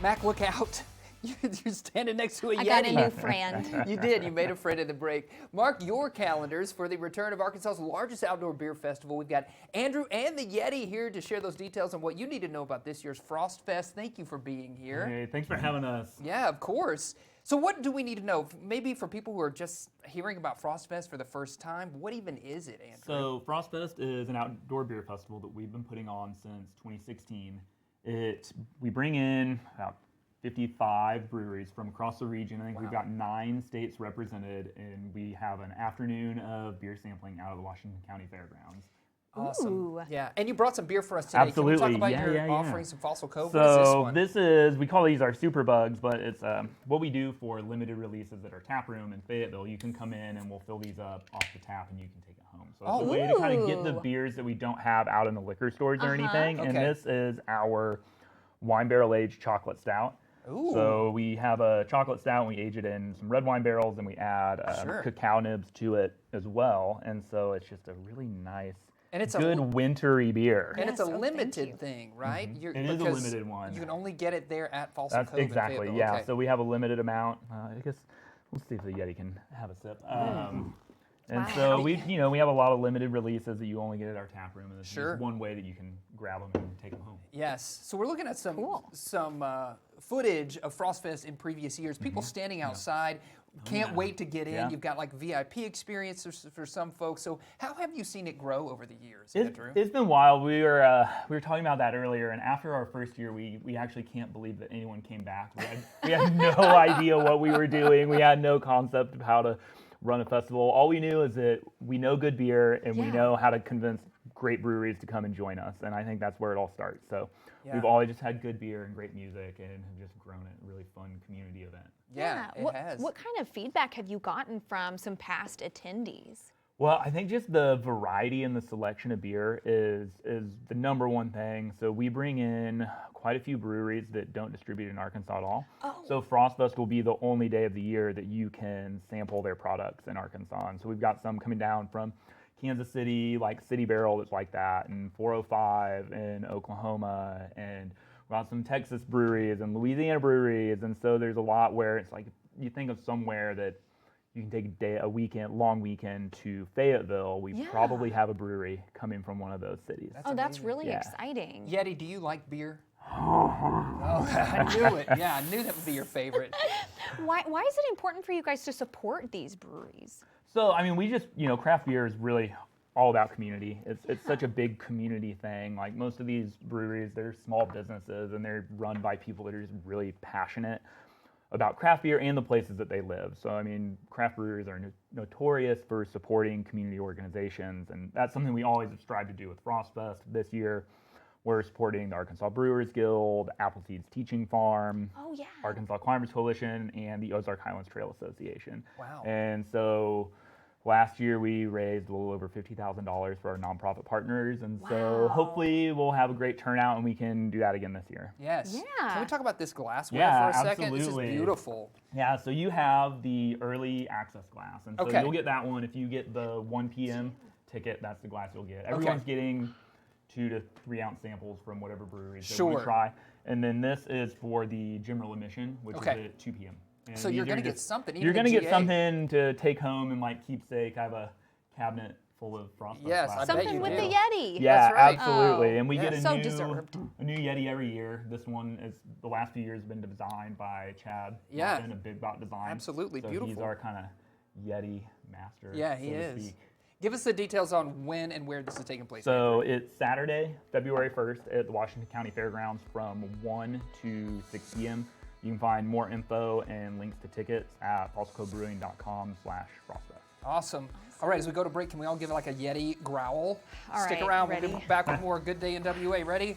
Mac, look out. You're standing next to a Yeti. I got a new friend. You did. You made a friend in the break. Mark your calendars for the return of Arkansas's largest outdoor beer festival. We've got Andrew and the Yeti here to share those details on what you need to know about this year's Frost Fest. Thank you for being here. Hey, thanks for having us. Yeah, of course. So what do we need to know? Maybe for people who are just hearing about Frost Fest for the first time, what even is it, Andrew? So Frost Fest is an outdoor beer festival that we've been putting on since 2016. We bring in about 55 breweries from across the region. I think we've got 9 states represented, and we have an afternoon of beer sampling out of the Washington County Fairgrounds. Awesome. Ooh. Yeah, and you brought some beer for us today. Absolutely. Can we talk about your Yeah. offering, some Fossil Cove? So what is this one? we call these our super bugs, but it's what we do for limited releases at our tap room in Fayetteville. You can come in and we'll fill these up off the tap and you can take it home. So it's a way to kind of get the Ooh. beers that we don't have out in the liquor stores or anything. And Okay. this is our wine barrel aged chocolate stout. Ooh. So we have a chocolate stout and we age it in some red wine barrels and we add Sure. cacao nibs to it as well. And so it's just a really nice, And it's good a wintry beer. and it's a Yes, oh, thank limited you. thing, right? It is a because limited one. You can only get it there at Fossil That's Cove. in exactly, Fayetteville. yeah. Okay. So we have a limited amount. I guess we'll see if the Yeti can have a sip. And so we have a lot of limited releases that you only get at our tap room, and this Sure. is one way that you can grab them and take them home. Yes. So we're looking at some Cool. footage of Frost Fest in previous years. People standing outside, can't wait to get in. Yeah. You've got like VIP experiences for some folks. So how have you seen it grow over the years, It's, Andrew? it's been wild. We were talking about that earlier, and after our first year, we actually can't believe that anyone came back. We had no idea what we were doing. We had no concept of how to run a festival. All we knew is that we know good beer and we Yeah. know how to convince great breweries to come and join us. And I think that's where it all starts. So Yeah. we've always just had good beer and great music and have just grown it a really fun community event. Yeah, it what, has. What kind of feedback have you gotten from some past attendees? Well, I think just the variety and the selection of beer is the number one thing. So we bring in quite a few breweries that don't distribute in Arkansas at all. Oh. So Frost Fest will be the only day of the year that you can sample their products in Arkansas. And so we've got some coming down from Kansas City, like City Barrel that's like that, and 405 in Oklahoma, and we've got some Texas breweries and Louisiana breweries. And so there's a lot where it's like you think of somewhere that you can take a long weekend to Fayetteville. We Yeah. probably have a brewery coming from one of those cities. Oh, that's amazing. really Yeah. exciting. Yeti, do you like beer? Oh, I knew it. Yeah, I knew that would be your favorite. Why is it important for you guys to support these breweries? So, I mean, we just, craft beer is really all about community. It's such a big community thing. Like most of these breweries, they're small businesses and they're run by people that are just really passionate about craft beer and the places that they live. So, I mean, craft breweries are notorious for supporting community organizations, and that's something we always have strived to do with Frost Fest. This year, we're supporting the Arkansas Brewers Guild, Appleseed's Teaching Farm, Oh, yeah. Arkansas Climbers Coalition, and the Ozark Highlands Trail Association. Wow. And so last year we raised a little over $50,000 for our nonprofit partners, and so Wow. hopefully we'll have a great turnout and we can do that again this year. Yes. Yeah. Can we talk about this glassware Yeah, for a second? This is absolutely. beautiful. Yeah, so you have the early access glass, and so Okay. you'll get that one. If you get the 1 p.m. ticket, that's the glass you'll get. Everyone's getting 2 to 3 ounce samples from whatever breweries they want Sure. to try. And then this is for the general admission, which Okay. is at 2 p.m. And So you're these are going to get just- something. You're even going to the get GA. something to take home and like keepsake. I have a cabinet full of Frostbite Yes, I glasses. bet Something you with do. the Yeti. Yeah, That's right. absolutely. Oh, And we get yeah. a So new deserved. a new Yeti every year. This one is the last few years have been designed by Chad. Yeah. Martin of Big Bot Design. Absolutely so He's beautiful. our kind of Yeti master. Yeah, he so to is. speak. Give us the details on when and where this is taking place. So it's Saturday, February 1st at the Washington County Fairgrounds from 1 to 6 p.m. You can find more info and links to tickets at fossilcobrewing.com/frostfest. Awesome. All right, as we go to break, can we all give like a Yeti growl? All Stick right, around. ready? We'll be back with more Good Day in WA. Ready?